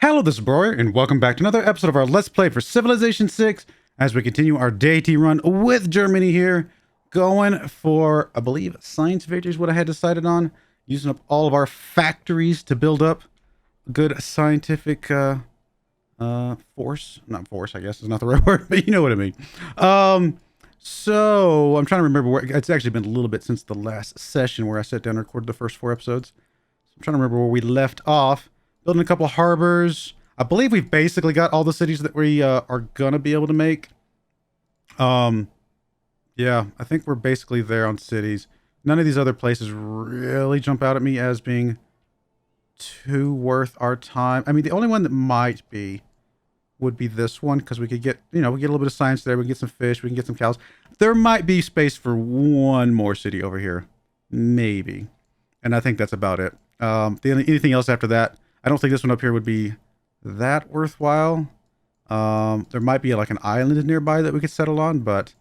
Hello, this is Broyar, and welcome back to another episode of our Let's Play for Civilization 6 as we continue our Deity run with Germany here, going for, I believe, science victory is what I had decided on, using up all of our factories to build up a good scientific force. Not force, I guess is not the right word, but you know what I mean. So I'm trying to remember where, it's actually been a little bit since the last session where I sat down and recorded the first 4 episodes. So I'm trying to remember where we left off. Building a couple harbors. I believe we've basically got all the cities that we are gonna be able to make. Yeah, I think we're basically there on cities. None of these other places really jump out at me as being too worth our time. I mean, the only one that might be would be this one, because we could get, you know, we get a little bit of science there. We can get some fish. We can get some cows. There might be space for one more city over here, maybe, and I think that's about it. Anything else after that, I don't think this one up here would be that worthwhile. There might be like an island nearby that we could settle on, but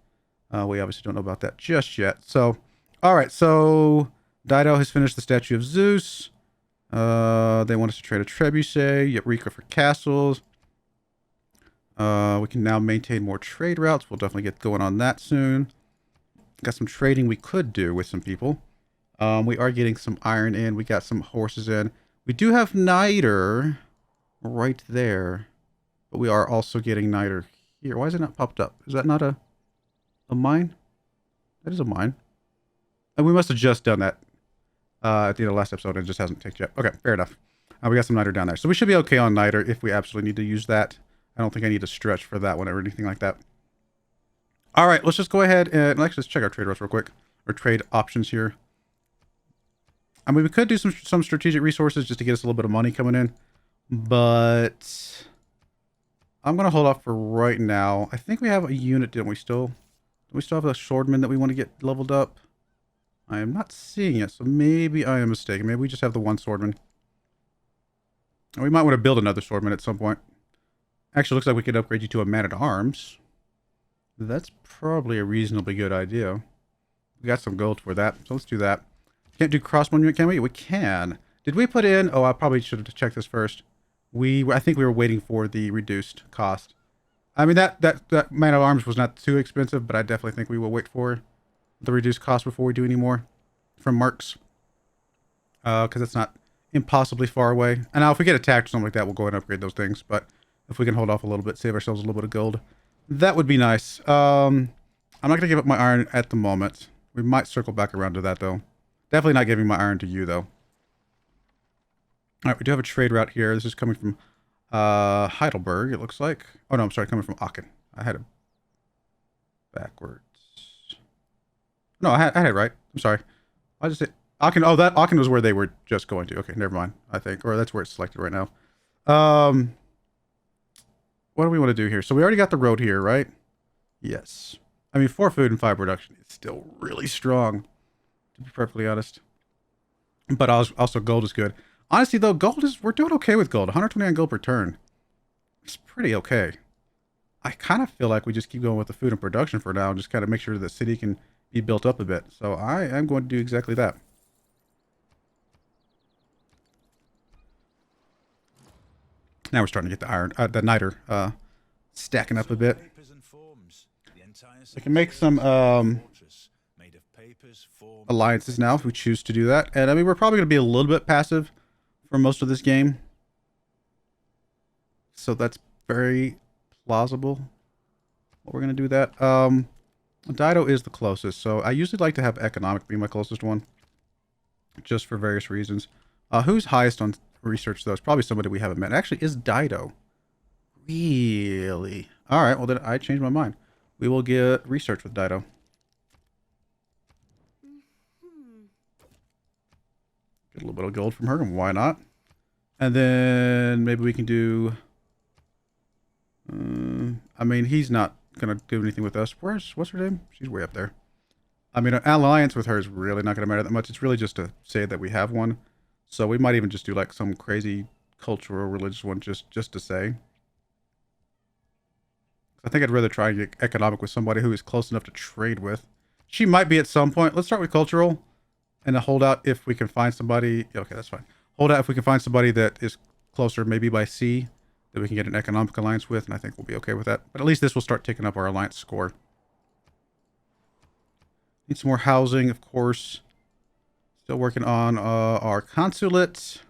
we obviously don't know about that just yet. So, all right. So Dido has finished the statue of Zeus. They want us to trade a trebuchet, Eureka for castles. We can now maintain more trade routes. We'll definitely get going on that soon. Got some trading we could do with some people. We are getting some iron in. We got some horses in. We do have niter right there, but we are also getting niter here. Why is it not popped up? Is that not a mine? That is a mine. And we must have just done that at the end of the last episode and it just hasn't ticked yet. Okay, fair enough. We got some niter down there. So we should be okay on niter if we absolutely need to use that. I don't think I need to stretch for that one or anything like that. All right, let's just go ahead and let's just check our trade routes real quick. Or trade options here. I mean, we could do some strategic resources just to get us a little bit of money coming in, but I'm gonna hold off for right now. I think we have a unit, don't we still? Do we still have a swordman that we want to get leveled up? I am not seeing it, so maybe I am mistaken. Maybe we just have the one swordman. We might want to build another swordman at some point. Actually, looks like we could upgrade you to a man-at-arms. That's probably a reasonably good idea. We got some gold for that, so let's do that. Can't do cross monument, can we? We can. Did we put in... Oh, I probably should have checked this first. I think we were waiting for the reduced cost. I mean, that man of arms was not too expensive, but I definitely think we will wait for the reduced cost before we do any more from Marks. Because it's not impossibly far away. And now if we get attacked or something like that, we'll go ahead and upgrade those things. But if we can hold off a little bit, save ourselves a little bit of gold, that would be nice. I'm not going to give up my iron at the moment. We might circle back around to that, though. Definitely not giving my iron to you, though. All right, we do have a trade route here. This is coming from Heidelberg, it looks like. Oh, no, I'm sorry, coming from Aachen. I had it backwards. No, I had it right. I'm sorry. I just said Aachen. Oh, that Aachen was where they were just going to. Okay, never mind, I think. Or that's where it's selected right now. What do we want to do here? So we already got the road here, right? Yes. I mean, 4 food and 5 production is still really strong, to be perfectly honest. But also gold is good. Honestly, though, we're doing okay with gold. 129 gold per turn. It's pretty okay. I kind of feel like we just keep going with the food and production for now and just kind of make sure the city can be built up a bit. So I am going to do exactly that. Now we're starting to get the iron, the niter stacking up a bit. We can make some alliances now if we choose to do that. And I mean, we're probably going to be a little bit passive for most of this game. So that's very plausible. What we're going to do that. Dido is the closest. So I usually like to have economic be my closest one. Just for various reasons. Who's highest on research, though? It's probably somebody we haven't met. Actually, is Dido. Really? All right, well, then I changed my mind. We will get research with Dido. Get a little bit of gold from her, and why not? And then maybe we can do... I mean, he's not going to do anything with us. What's her name? She's way up there. I mean, an alliance with her is really not going to matter that much. It's really just to say that we have one. So we might even just do like some crazy cultural religious one just to say. I think I'd rather try and get economic with somebody who is close enough to trade with. She might be at some point. Let's start with cultural and hold out if we can find somebody. Okay, that's fine. Hold out if we can find somebody that is closer, maybe by sea, that we can get an economic alliance with, and I think we'll be okay with that. But at least this will start ticking up our alliance score. Need some more housing, of course. Still working on our consulate.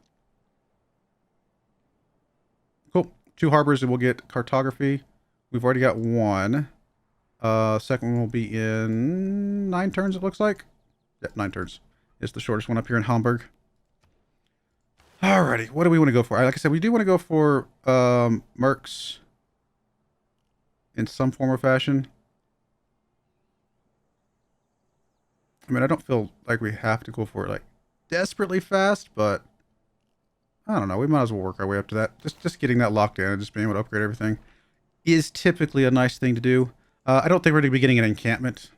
Cool. 2 harbors and we'll get cartography. We've already got 1. Second one will be in 9 turns, it looks like. Yeah, 9 turns. It's the shortest one up here in Hamburg. Alrighty, what do we want to go for? Like I said, we do want to go for mercs in some form or fashion. I mean, I don't feel like we have to go for it like desperately fast, but I don't know. We might as well work our way up to that. Just getting that locked in and just being able to upgrade everything is typically a nice thing to do. I don't think we're going to be getting an encampment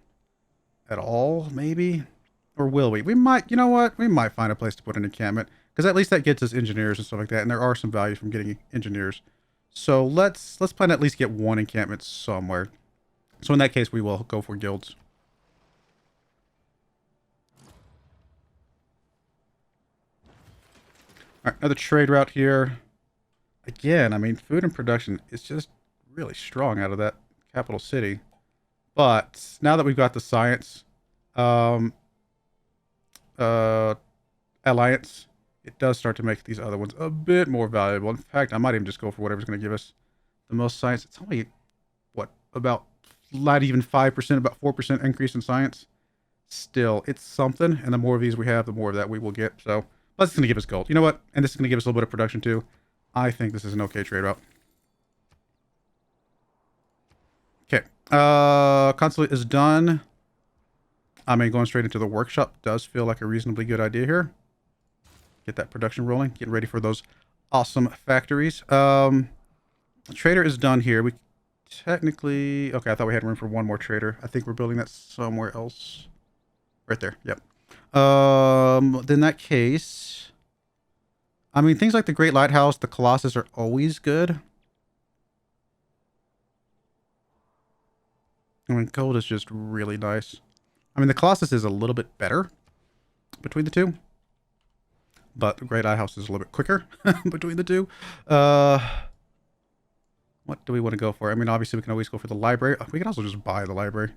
at all, maybe. Or will we? We might, you know what? We might find a place to put an encampment. Because at least that gets us engineers and stuff like that. And there are some values from getting engineers. So let's plan to at least get 1 encampment somewhere. So in that case, we will go for guilds. All right, another trade route here. Again, I mean, food and production is just really strong out of that capital city. But now that we've got the science alliance, it does start to make these other ones a bit more valuable. In fact, I might even just go for whatever's going to give us the most science. It's only, what, about not even 5%, about 4% increase in science. Still, it's something. And the more of these we have, the more of that we will get. So, but it's going to give us gold. You know what? And this is going to give us a little bit of production too. I think this is an okay trade route. Okay. Consulate is done. I mean, going straight into the workshop does feel like a reasonably good idea here. Get that production rolling. Getting ready for those awesome factories. Trader is done here. We technically... Okay, I thought we had room for 1 more trader. I think we're building that somewhere else. Right there. Yep. In that case... I mean, things like the Great Lighthouse, the Colossus are always good. I mean, gold is just really nice. I mean, the Colossus is a little bit better between the two. But the Great Lighthouse is a little bit quicker between the two. What do we want to go for? I mean, obviously, we can always go for the library. We can also just buy the library.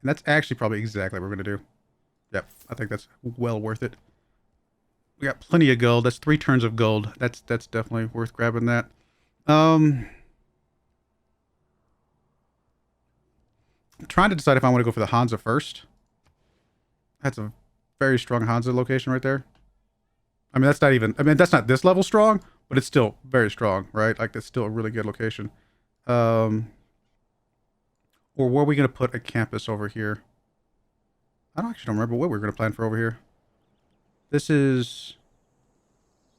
And that's actually probably exactly what we're going to do. Yep, I think that's well worth it. We got plenty of gold. That's 3 turns of gold. That's definitely worth grabbing that. I'm trying to decide if I want to go for the Hansa first. That's a very strong Hansa location right there. I mean, that's not even... I mean, that's not this level strong, but it's still very strong, right? Like, that's still a really good location. Or were we going to put a campus over here? I don't remember what we were going to plan for over here. This is...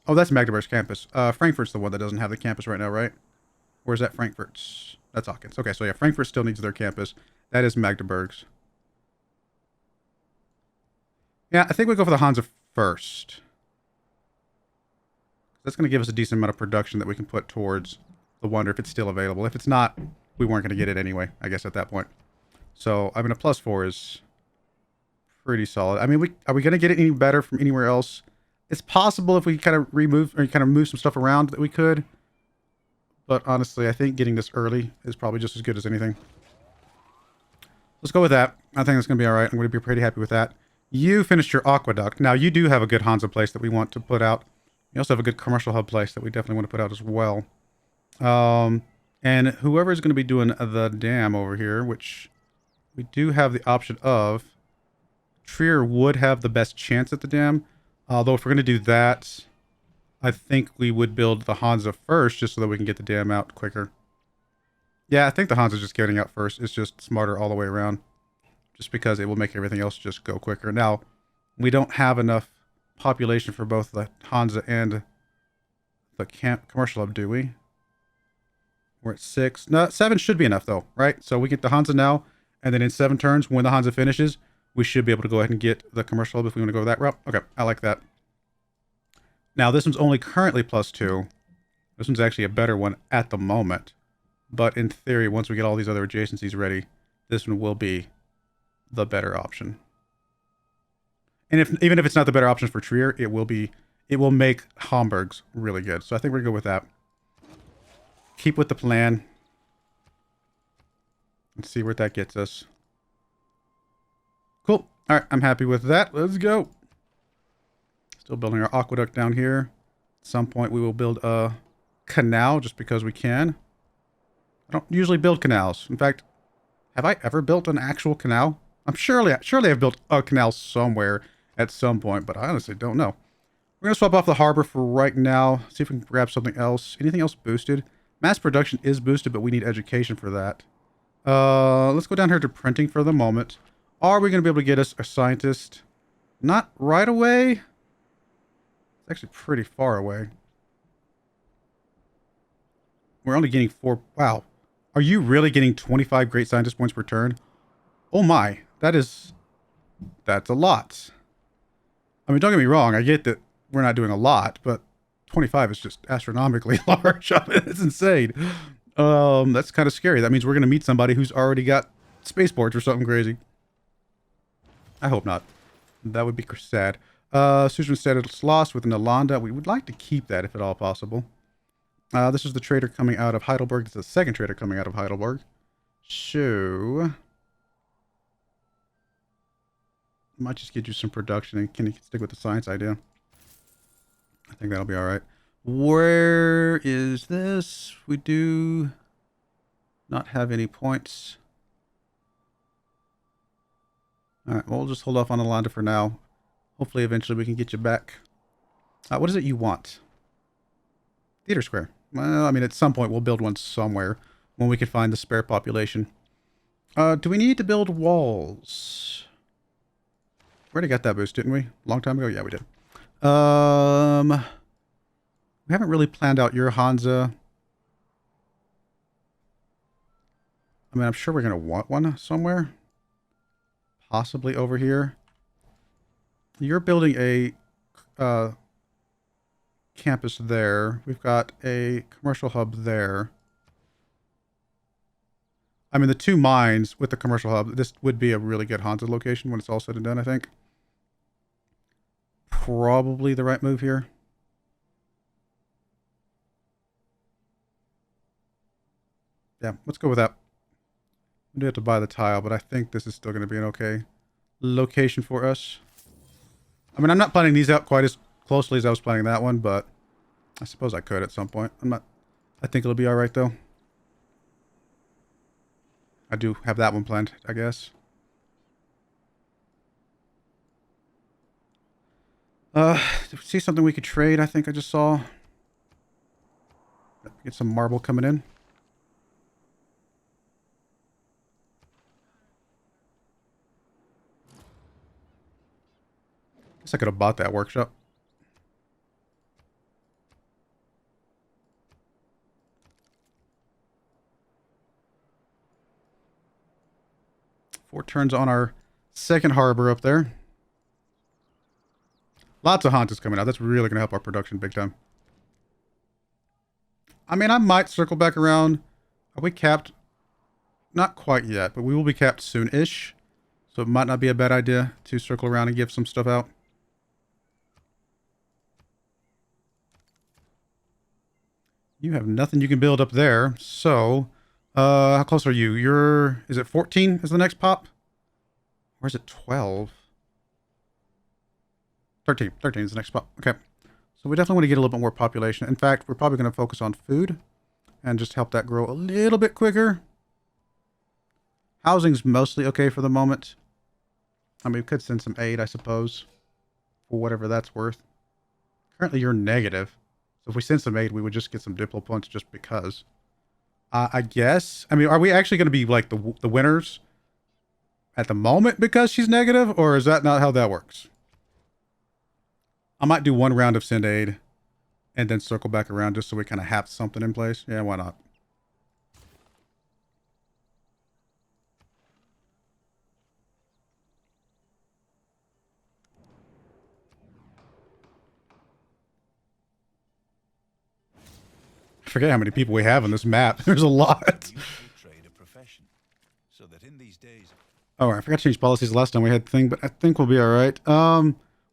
Oh, that's Magdeburg's campus. Frankfurt's the one that doesn't have the campus right now, right? Where's that Frankfurt's? That's Hawkins. Okay, so yeah, Frankfurt still needs their campus. That is Magdeburg's. Yeah, I think we go for the Hansa first. That's going to give us a decent amount of production that we can put towards the Wonder if it's still available. If it's not, we weren't going to get it anyway, I guess, at that point. So, I mean, a +4 is pretty solid. I mean, are we going to get it any better from anywhere else? It's possible if we kind of move some stuff around that we could. But honestly, I think getting this early is probably just as good as anything. Let's go with that. I think that's going to be all right. I'm going to be pretty happy with that. You finished your aqueduct. Now, you do have a good Hansa place that we want to put out. You also have a good commercial hub place that we definitely want to put out as well. And whoever is going to be doing the dam over here, which we do have the option of, Trier would have the best chance at the dam. Although if we're going to do that, I think we would build the Hansa first just so that we can get the dam out quicker. Yeah, I think the Hansa just getting out first is just smarter all the way around. Just because it will make everything else just go quicker. Now, we don't have enough population for both the Hansa and the commercial hub, do we? We're at 6. No, 7 should be enough though, right? So we get the Hansa now, and then in 7 turns, when the Hansa finishes, we should be able to go ahead and get the commercial hub if we want to go that route. Okay, I like that. Now, this one's only currently +2. This one's actually a better one at the moment. But in theory, once we get all these other adjacencies ready, this one will be the better option. And even if it's not the better option for Trier, it will be it will make Hamburgs really good. So I think we're good with that. Keep with the plan. Let's see where that gets us. Cool. All right, I'm happy with that. Let's go. Still building our aqueduct down here. At some point, we will build a canal just because we can. I don't usually build canals. In fact, have I ever built an actual canal? I'm surely I've built a canal somewhere at some point, but I honestly don't know. We're going to swap off the harbor for right now. See if we can grab something else. Anything else boosted? Mass production is boosted, but we need education for that. Let's go down here to printing for the moment. Are we going to be able to get us a scientist? Not right away. It's actually pretty far away. We're only getting 4. Wow. Are you really getting 25 great scientist points per turn? Oh my. That's a lot. I mean, don't get me wrong. I get that we're not doing a lot, but 25 is just astronomically large. I mean, it's insane. That's kind of scary. That means we're going to meet somebody who's already got spaceports or something crazy. I hope not. That would be sad. Suzerain status lost with Nalanda. We would like to keep that if at all possible. This is the trader coming out of Heidelberg. This is the second trader coming out of Heidelberg. So might just get you some production and can you stick with the science idea? I think that'll be all right. Where is this? We do not have any points. All right, well, we'll just hold off on Alanda for now. Hopefully, eventually, we can get you back. What is it you want? Theater Square. Well, I mean, at some point, we'll build one somewhere when we can find the spare population. Do we need to build walls? We already got that boost, didn't we? Long time ago? Yeah, we did. We haven't really planned out your Hansa. I mean, I'm sure we're going to want one somewhere. Possibly over here. You're building a campus there. We've got a commercial hub there. I mean, the 2 mines with the commercial hub, this would be a really good Hansa location when it's all said and done, I think. Probably the right move here. Yeah, let's go with that. We do have to buy the tile, but I think this is still going to be an okay location for us. I mean, I'm not planning these out quite as closely as I was planning that one, but I suppose I could at some point. I think it'll be all right, though. I do have that one planned, I guess. See something we could trade, I think I just saw. Get some marble coming in. Guess I could have bought that workshop. Four turns on our second harbor up there. Lots of Hansas coming out. That's really going to help our production big time. I mean, I might circle back around. Are we capped? Not quite yet, but we will be capped soon-ish. So it might not be a bad idea to circle around and give some stuff out. You have nothing you can build up there. So, how close are you? Is it 14 is the next pop? Or is it 12? 13. 13 is the next pop. Okay. So we definitely want to get a little bit more population. In fact, we're probably going to focus on food and just help that grow a little bit quicker. Housing's mostly okay for the moment. I mean, we could send some aid, I suppose, for whatever that's worth. Currently, you're negative. So if we send some aid, we would just get some Diplo points just because. I guess. I mean, are we actually going to be like the winners at the moment because she's negative? Or is that not how that works? I might do one round of send aid and then circle back around just so we kind of have something in place. Yeah, why not? I forget how many people we have on this map. There's a lot. Oh, I forgot to change policies last time we had the thing, but I think we'll be all right.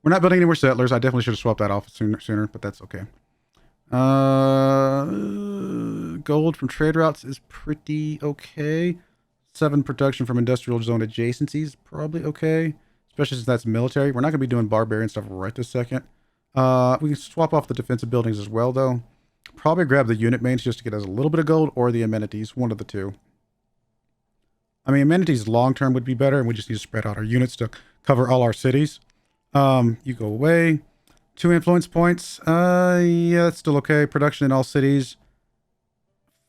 We're not building any more settlers. I definitely should have swapped that off sooner, but that's okay. Gold from trade routes is pretty okay. 7 production from industrial zone adjacencies, probably okay. Especially since that's military. We're not going to be doing barbarian stuff right this second. We can swap off the defensive buildings as well, though. Probably grab the unit mains just to get us a little bit of gold, or the amenities, one of the two. I mean, amenities long-term would be better, and we just need to spread out our units to cover all our cities. You go away. 2 influence points. Yeah, that's still okay. Production in all cities.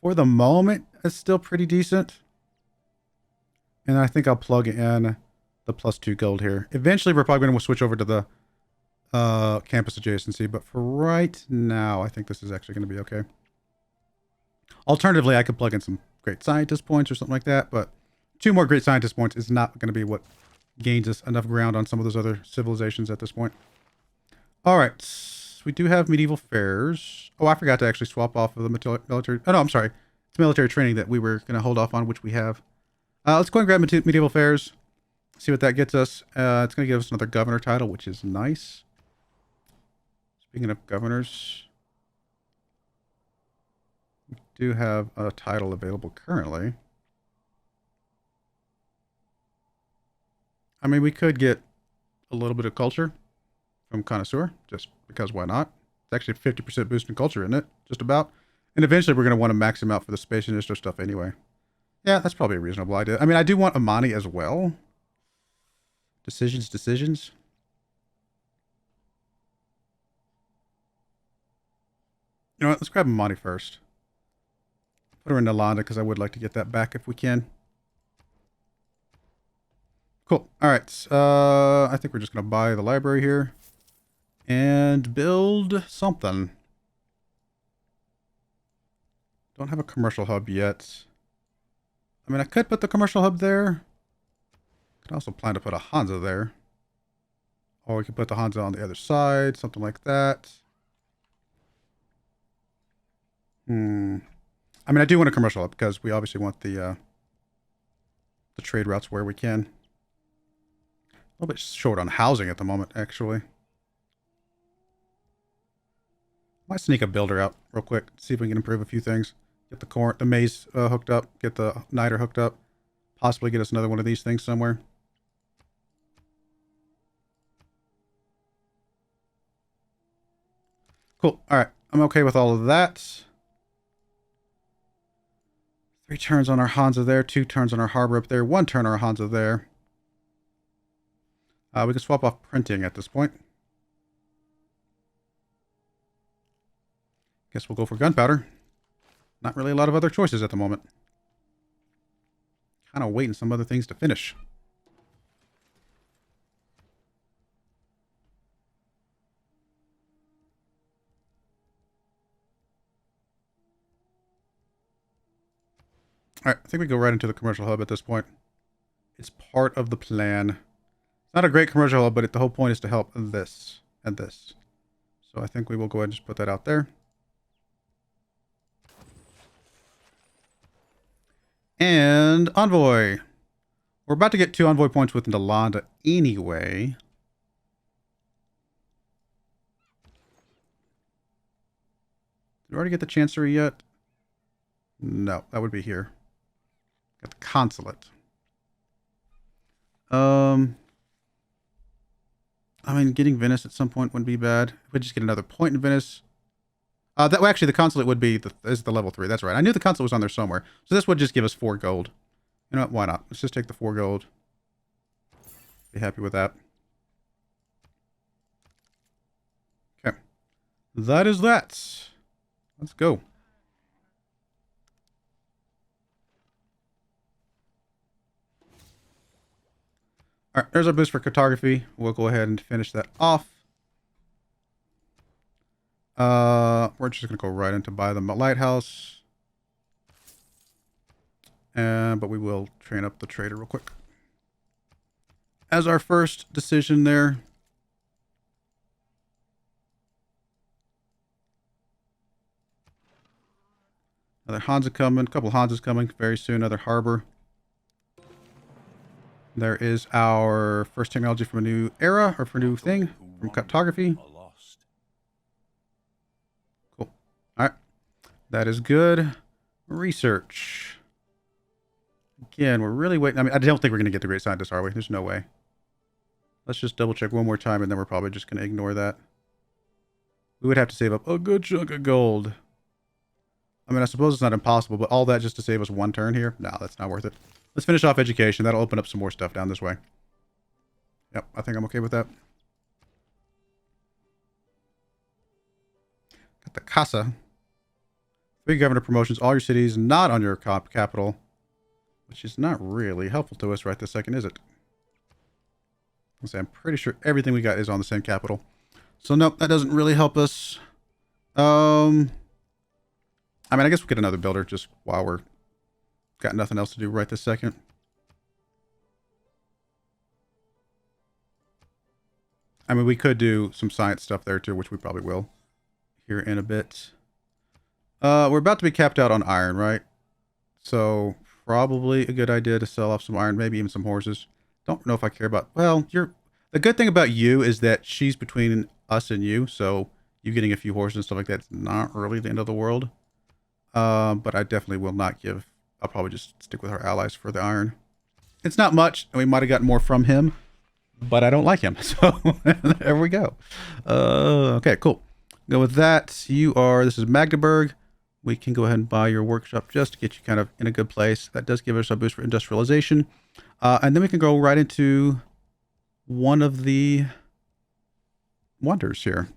For the moment, it's still pretty decent. And I think I'll plug in the +2 gold here. Eventually, we're probably going to switch over to the campus adjacency. But for right now, I think this is actually going to be okay. Alternatively, I could plug in some great scientist points or something like that. But 2 more great scientist points is not going to be what gains us enough ground on some of those other civilizations at this point. All right. We do have medieval fairs. Oh, I forgot to actually swap off of the military. Oh, no, I'm sorry. It's military training that we were going to hold off on, which we have. Let's go and grab medieval fairs. See what that gets us. It's going to give us another governor title, which is nice. Speaking of governors, we do have a title available currently. I mean, we could get a little bit of culture from Connoisseur, just because why not? It's actually a 50% boost in culture, isn't it? Just about. And eventually we're going to want to max him out for the space industry stuff anyway. Yeah, that's probably a reasonable idea. I mean, I do want Amani as well. Decisions. You know what? Let's grab Amani first. Put her in Nalanda because I would like to get that back if we can. Cool. All right. I think we're just going to buy the library here and build something. Don't have a commercial hub yet. I mean, I could put the commercial hub there. Could also plan to put a Hansa there. Or we could put the Hansa on the other side, something like that. I mean, I do want a commercial hub because we obviously want the trade routes where we can. A little bit short on housing at the moment, actually. Might sneak a builder out real quick, see if we can improve a few things. Get the maze hooked up, get the niter hooked up, possibly get us another one of these things somewhere. Cool. All right, I'm okay with all of that. 3 turns on our Hansa there, 2 turns on our harbor up there, 1 turn on our Hansa there. We can swap off printing at this point. Guess we'll go for gunpowder. Not really a lot of other choices at the moment. Kind of waiting some other things to finish. All right, I think we go right into the commercial hub at this point. It's part of the plan. It's not a great commercial hub, but the whole point is to help this and this. So I think we will go ahead and just put that out there. And envoy. We're about to get 2 envoy points with Nalanda anyway. Did we already get the chancery yet? No, that would be here. Got the consulate. I mean, getting Venice at some point wouldn't be bad. If we just get another point in Venice. Actually, the consulate would be is the level 3. That's right. I knew the consulate was on there somewhere. So this would just give us 4 gold. You know what? Why not? Let's just take the 4 gold. Be happy with that. Okay. That is that. Let's go. All right, there's our boost for cartography. We'll go ahead and finish that off. We're just going to go right into buy the lighthouse. But we will train up the trader real quick. As our first decision there. Another Hansa coming. A couple Hansas coming very soon. Another harbor. There is our first technology from a new era, or for a new thing, from cartography. Cool. All right. That is good. Research. Again, we're really waiting. I mean, I don't think we're going to get the Great Scientist, are we? There's no way. Let's just double check one more time, and then we're probably just going to ignore that. We would have to save up a good chunk of gold. I mean, I suppose it's not impossible, but all that just to save us one turn here? No, that's not worth it. Let's finish off education. That'll open up some more stuff down this way. Yep, I think I'm okay with that. Got the Casa. 3 governor promotions, all your cities not on your capital. Which is not really helpful to us right this second, is it? I'm pretty sure everything we got is on the same capital. So nope, that doesn't really help us. I mean, I guess we'll get another builder just while we're got nothing else to do right this second. I mean, we could do some science stuff there too, which we probably will here in a bit. We're about to be capped out on iron, right? So probably a good idea to sell off some iron, maybe even some horses. Don't know if I care about... Well, the good thing about you is that she's between us and you, so you getting a few horses and stuff like that's not really the end of the world. But I definitely will not give... I'll probably just stick with our allies for the iron. It's not much, and we might have gotten more from him, but I don't like him, so there we go. Okay, cool. Go with that. This is Magdeburg. We can go ahead and buy your workshop just to get you kind of in a good place. That does give us a boost for industrialization. And then we can go right into one of the wonders here.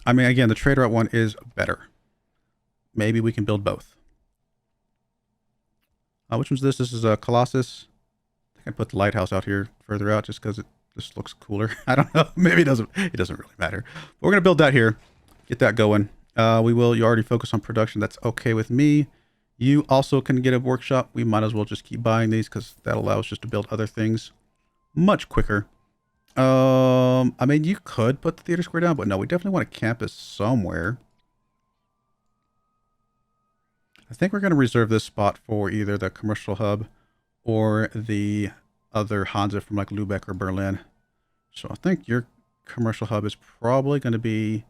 I mean, again, the trade route one is better. Maybe we can build both. Which one's this? This is a Colossus. I think I put the lighthouse out here further out just because it just looks cooler. I don't know. Maybe it doesn't really matter. But we're going to build that here. Get that going. You already focus on production. That's okay with me. You also can get a workshop. We might as well just keep buying these because that allows us just to build other things much quicker. I mean, you could put the theater square down, but no, we definitely want a campus somewhere. I think we're going to reserve this spot for either the commercial hub or the other Hansa from like Lübeck or Berlin. So I think your commercial hub is probably going to be...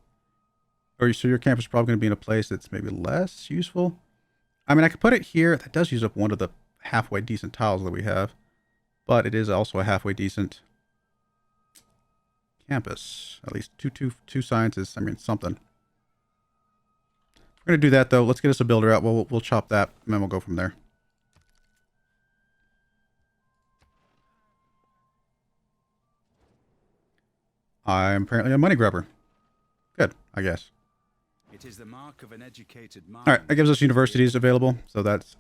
So your campus is probably going to be in a place that's maybe less useful. I mean, I could put it here. That does use up one of the halfway decent tiles that we have. But it is also a halfway decent campus. At least two sciences. I mean, something. We're going to do that, though. Let's get us a builder out. We'll chop that, and then we'll go from there. I'm apparently a money grubber. Good, I guess. It is the mark of an educated mind. All right, that gives us universities available, so that's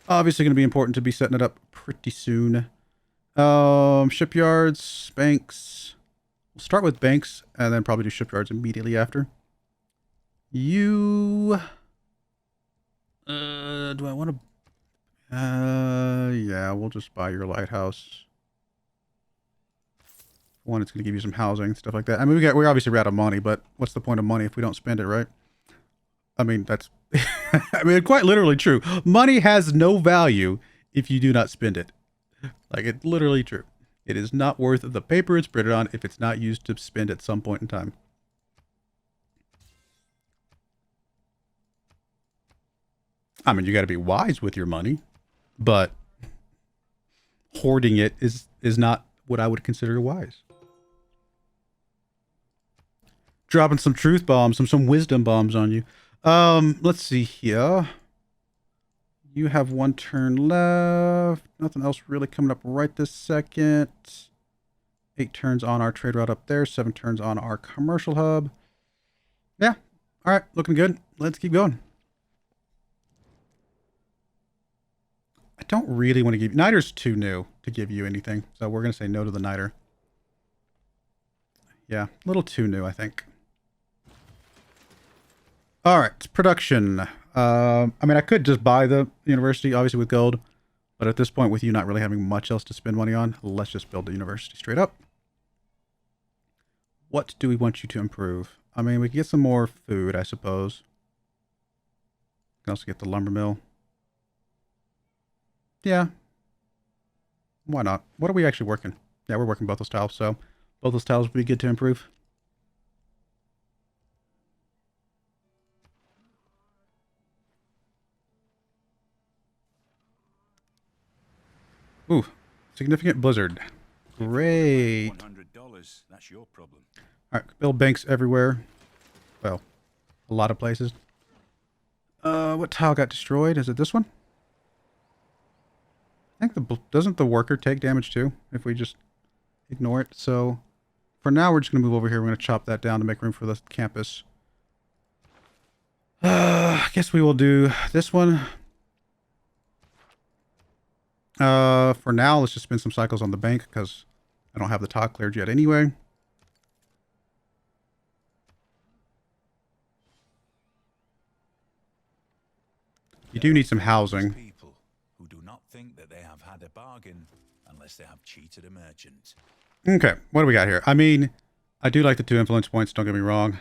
obviously going to be important to be setting it up pretty soon. Shipyards, banks. We'll start with banks and then probably do shipyards immediately after. Do I want to... yeah, we'll just buy your lighthouse. One, it's going to give you some housing, stuff like that. I mean, we're obviously out of money, but what's the point of money if we don't spend it, right? I mean, that's... I mean, quite literally true. Money has no value if you do not spend it. Like, it's literally true. It is not worth the paper it's printed on if it's not used to spend at some point in time. I mean, you got to be wise with your money, but hoarding it is not what I would consider wise. Dropping some truth bombs, some wisdom bombs on you. Let's see here. You have one turn left. Nothing else really coming up right this second. 8 turns on our trade route up there. 7 turns on our commercial hub. Yeah. All right. Looking good. Let's keep going. I don't really want to give... Niter's too new to give you anything. So we're going to say no to the Niter. Yeah. A little too new, I think. All right. Production. I mean, I could just buy the university, obviously, with gold. But at this point, with you not really having much else to spend money on, let's just build the university straight up. What do we want you to improve? I mean, we can get some more food, I suppose. We can also get the lumber mill. Yeah. Why not? What are we actually working? Yeah, we're working both those tiles, so Both those tiles would be good to improve. Ooh, significant blizzard. Great. $100. That's your problem. All right, build banks everywhere. Well, a lot of places. What tile got destroyed? Is it this one? I think doesn't the worker take damage too if we just ignore it? So for now, we're just gonna move over here. We're gonna chop that down to make room for the campus. I guess we will do this one. For now, let's just spin some cycles on the bank because I don't have the tile cleared yet anyway. You do need some housing. People who do not think that they have had a bargain unless they have cheated a merchant. Okay, what do we got here? I mean, I do like the 2 influence points, don't get me wrong.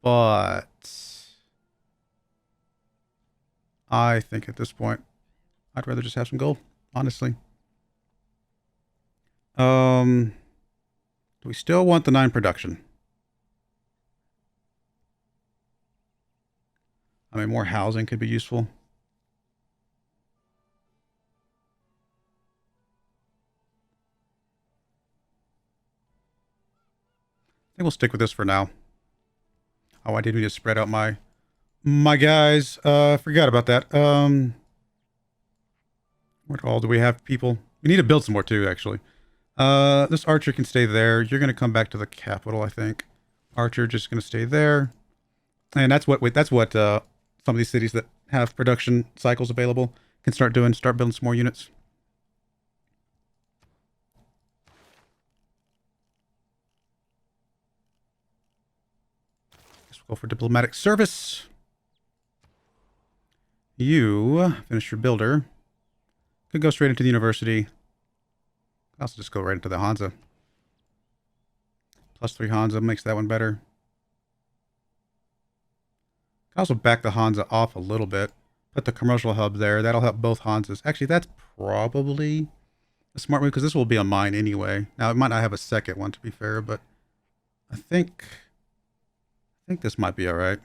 But I think at this point, I'd rather just have some gold, honestly. Do we still want the 9 production? I mean, more housing could be useful. I think we'll stick with this for now. Oh, I did need to spread out my guys. Forgot about that. What all do we have, people? We need to build some more too, actually. This archer can stay there. You're gonna come back to the capital, I think. Archer just gonna stay there. And that's what some of these cities that have production cycles available can start doing. Start building some more units. Guess we'll go for diplomatic service. You finish your builder. Could go straight into the university. I'll also just go right into the Hansa. +3 Hansa makes that one better. Also back the Hansa off a little bit. Put the commercial hub there. That'll help both Hansas. Actually, that's probably a smart move because this will be a mine anyway. Now, it might not have a second one, to be fair, but I think this might be all right.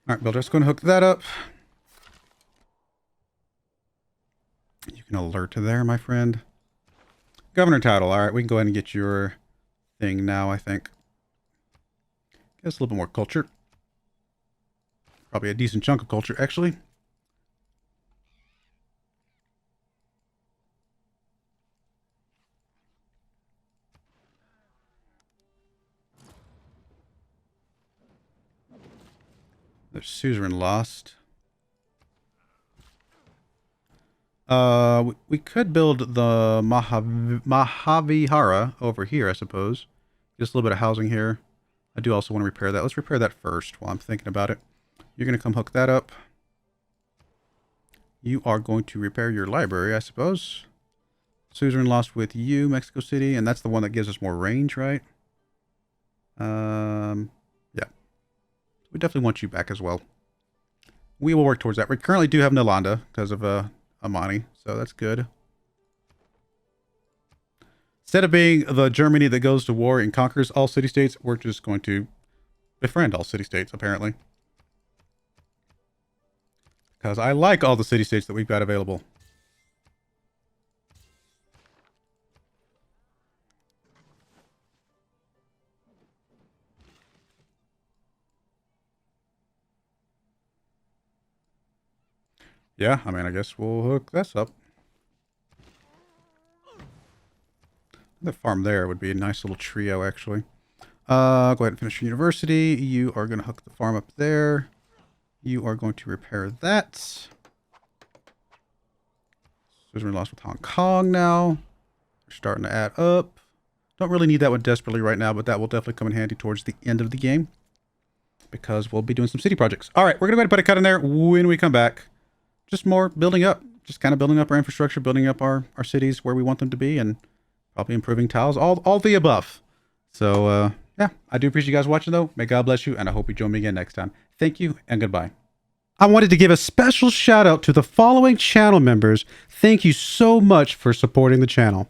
All right, Builder's going to hook that up. You can alert there, my friend. Governor title. All right, we can go ahead and get your thing now, I think. Guess a little bit more culture. Probably a decent chunk of culture, actually. There's suzerain lost. We could build the Mahavihara over here, I suppose. Just a little bit of housing here. I do also want to repair that. Let's repair that first while I'm thinking about it. You're going to come hook that up. You are going to repair your library, I suppose. Suzerain lost with you, Mexico City, and that's the one that gives us more range, right? Yeah. We definitely want you back as well. We will work towards that. We currently do have Nalanda because of Amani, so that's good. Instead of being the Germany that goes to war and conquers all city-states, we're just going to befriend all city-states, apparently. Because I like all the city-states that we've got available. Yeah, I mean, I guess we'll hook this up. The farm there would be a nice little trio, actually. Go ahead and finish your university. You are going to hook the farm up there. You are going to repair that. Suzerain lost with Hong Kong now. We're starting to add up. Don't really need that one desperately right now, but that will definitely come in handy towards the end of the game. Because we'll be doing some city projects. All right, we're going to go ahead and put a cut in there when we come back. Just more building up. Just kind of building up our infrastructure, building up our cities where we want them to be, and probably improving tiles. All the above. So, yeah, I do appreciate you guys watching, though. May God bless you, and I hope you join me again next time. Thank you, and goodbye. I wanted to give a special shout out to the following channel members. Thank you so much for supporting the channel.